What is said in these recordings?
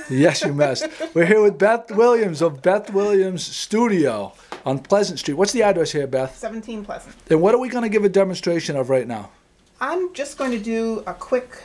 Yes, you messed. We're here with Beth Williams of Beth Williams Studio on Pleasant Street. What's the address here, Beth? 17 Pleasant. And what are we going to give a demonstration of right now? I'm just going to do a quick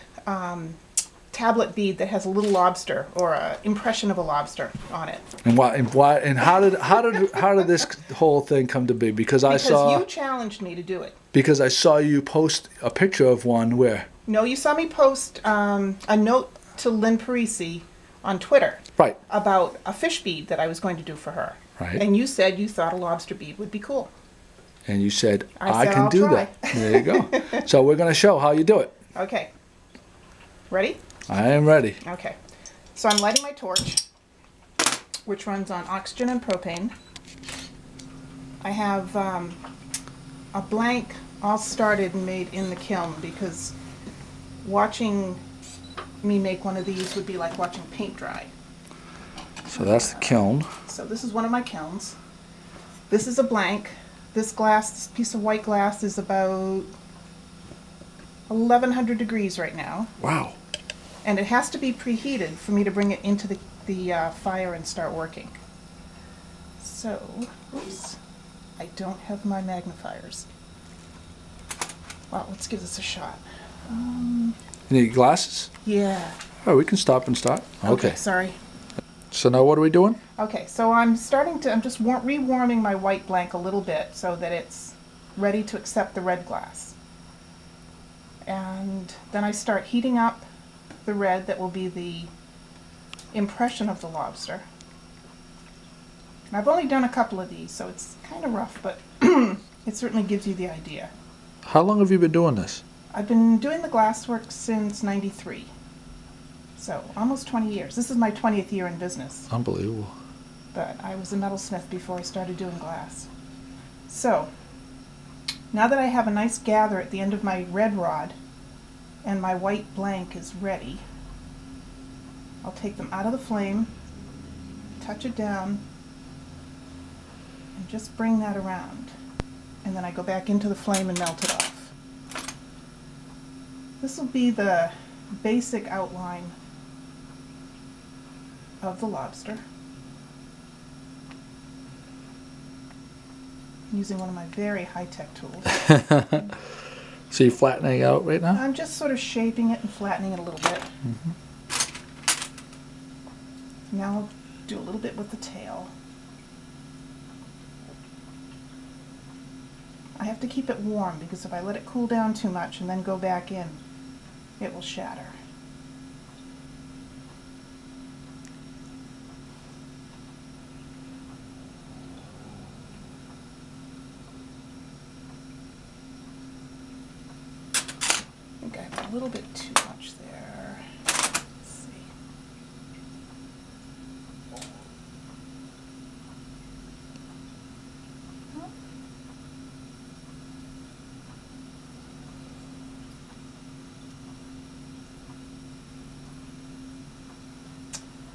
tablet bead that has a little lobster or an impression of a lobster on it. And how did this whole thing come to be? Because you challenged me to do it. Because I saw you post a picture of one where? No, you saw me post a note to Lynn Parisi on Twitter. Right. About a fish bead that I was going to do for her. Right. And you said you thought a lobster bead would be cool. And you said, I can do that. There you go. So we're going to show how you do it. Okay. Ready? I am ready. Okay. So I'm lighting my torch, which runs on oxygen and propane. I have a blank all started and made in the kiln because watching me make one of these would be like watching paint dry. So that's the kiln. So this is one of my kilns. This is a blank. This piece of white glass is about 1100 degrees right now. Wow. And it has to be preheated for me to bring it into the fire and start working. So, oops, I don't have my magnifiers. Well, let's give this a shot. You need glasses? Yeah. Oh, we can stop and start. Okay. Sorry. So now what are we doing? Okay, so I'm just rewarming my white blank a little bit so that it's ready to accept the red glass. And then I start heating up the red that will be the impression of the lobster. And I've only done a couple of these, so it's kind of rough, but it certainly gives you the idea. How long have you been doing this? I've been doing the glasswork since '93. So almost 20 years. This is my 20th year in business. Unbelievable. But I was a metalsmith before I started doing glass. So now that I have a nice gather at the end of my red rod and my white blank is ready, I'll take them out of the flame, touch it down, and just bring that around. And then I go back into the flame and melt it off. This will be the basic outline of the lobster. I'm using one of my very high-tech tools. So you're flattening out right now? I'm just sort of shaping it and flattening it a little bit. Mm-hmm. Now I'll do a little bit with the tail. I have to keep it warm because if I let it cool down too much and then go back in, it will shatter. I think I have a little bit too much there. Let's see.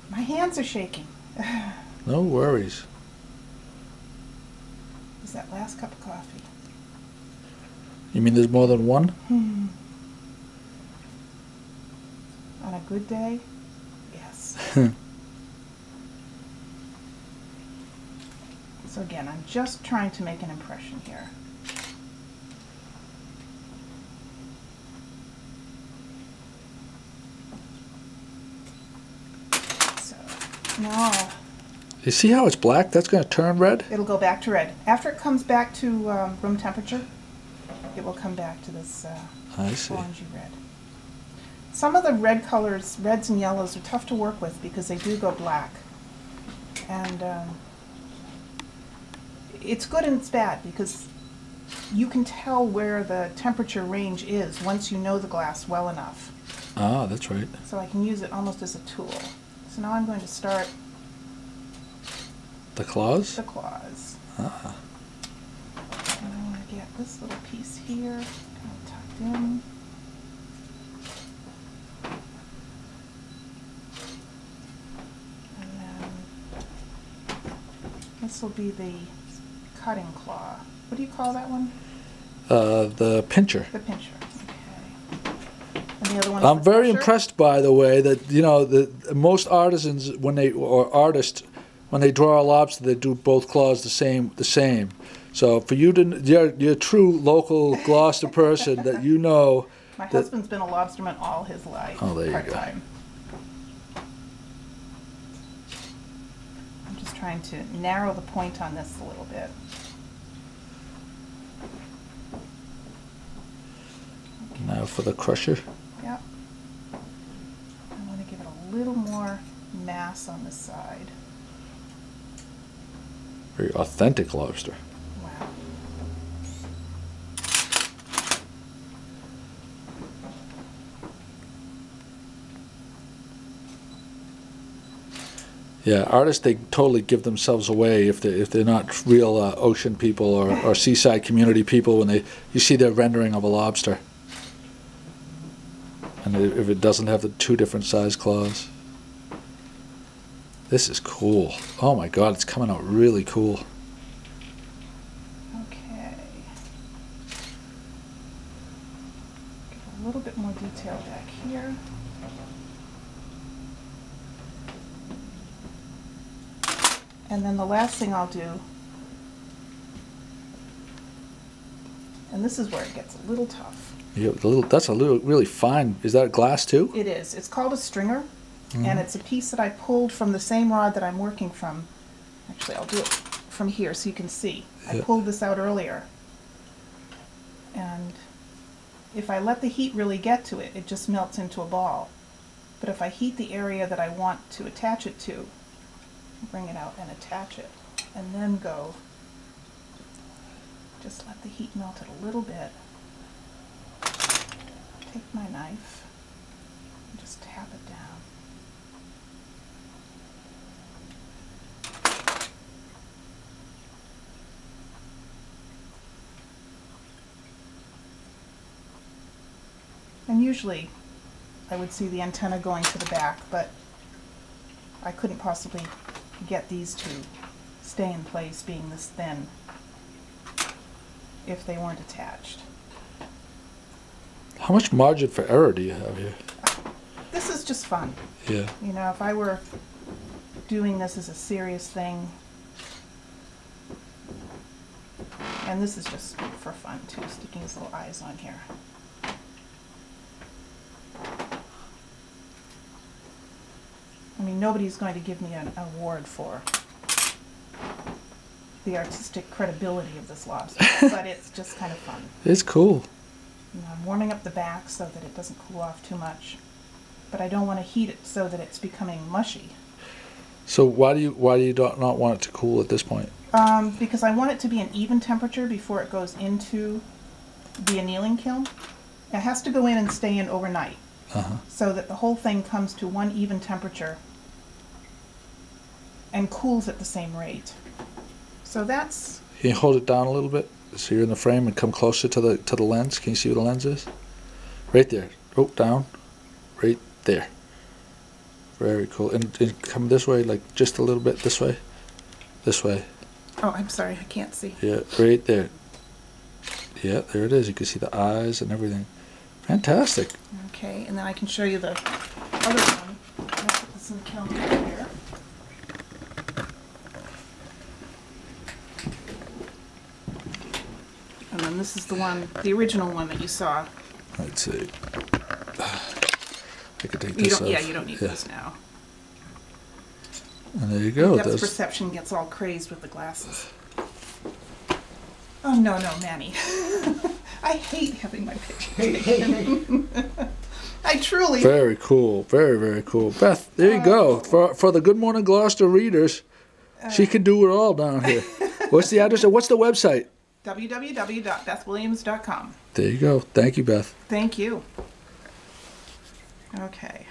My hands are shaking. No worries. Is that last cup of coffee? You mean there's more than one? On a good day, yes. So again, I'm just trying to make an impression here. So now You see how it's black? That's going to turn red? it'll go back to red. After it comes back to room temperature, it will come back to this I see. orangey red. Some of the red colors, reds and yellows, are tough to work with because they do go black. And it's good and it's bad because you can tell where the temperature range is once you know the glass well enough. Ah, that's right. So I can use it almost as a tool. So now I'm going to start The claws? the claws. Ah. And I want to get this little piece here kind of tucked in. And then this will be the cutting claw. What do you call that one? The pincher. The pincher. Okay. And the other one is I'm the very crusher. impressed, by the way, that most artisans artists when they draw a lobster, they do both claws the same. So for you to, you're a true local Gloucester person that you know. My husband's been a lobsterman all his life. Oh, there you go. Part-time. I'm just trying to narrow the point on this a little bit. Now for the crusher. Yep. I want to give it a little more mass on the side. Very authentic lobster. Wow. Yeah, artists, they totally give themselves away if they're not real ocean people or seaside community people when you see their rendering of a lobster. And if it doesn't have the two different size claws. This is cool. Oh my God, it's coming out really cool. Okay. Get a little bit more detail back here. And then the last thing I'll do, and this is where it gets a little tough. Yeah, that's a little really fine. Is that glass too? It is. It's called a stringer, and it's a piece that I pulled from the same rod that I'm working from. Actually, I'll do it from here so you can see. I pulled this out earlier. And if I let the heat really get to it, it just melts into a ball. But if I heat the area that I want to attach it to, bring it out and attach it, and then go, just let the heat melt it a little bit. Take my knife and just tap it down. And usually I would see the antenna going to the back, but I couldn't possibly get these to stay in place being this thin if they weren't attached. How much margin for error do you have here? This is just fun. Yeah. You know, if I were doing this as a serious thing, and this is just for fun too, sticking his little eyes on here. I mean, nobody's going to give me an award for the artistic credibility of this lobster, but it's just kind of fun. It's cool. You know, I'm warming up the back so that it doesn't cool off too much, but I don't want to heat it so that it's becoming mushy. So why do you not want it to cool at this point? Because I want it to be an even temperature before it goes into the annealing kiln. It has to go in and stay in overnight, so that the whole thing comes to one even temperature and cools at the same rate. So that's... Can you hold it down a little bit so you're in the frame and come closer to the lens? Can you see what the lens is? Right there. Oh, down. Right there. Very cool. And come this way, like just a little bit this way. This way. Oh, I'm sorry, I can't see. Yeah, right there. Yeah, there it is. You can see the eyes and everything. Fantastic. Okay, and then I can show you the other one. I'll put this in the kiln here. And then this is the one, the original one that you saw. Let's see. I could take this off. Yeah, you don't need this now. And there you go. Depth perception gets all crazed with the glasses. Oh, no, Manny. I hate having my picture taken. I truly... Very cool. Very, very cool. Beth, there you go. For the Good Morning Gloucester readers, she can do it all down here. What's the address? What's the website? www.bethwilliams.com. There you go. Thank you, Beth. Thank you. Okay.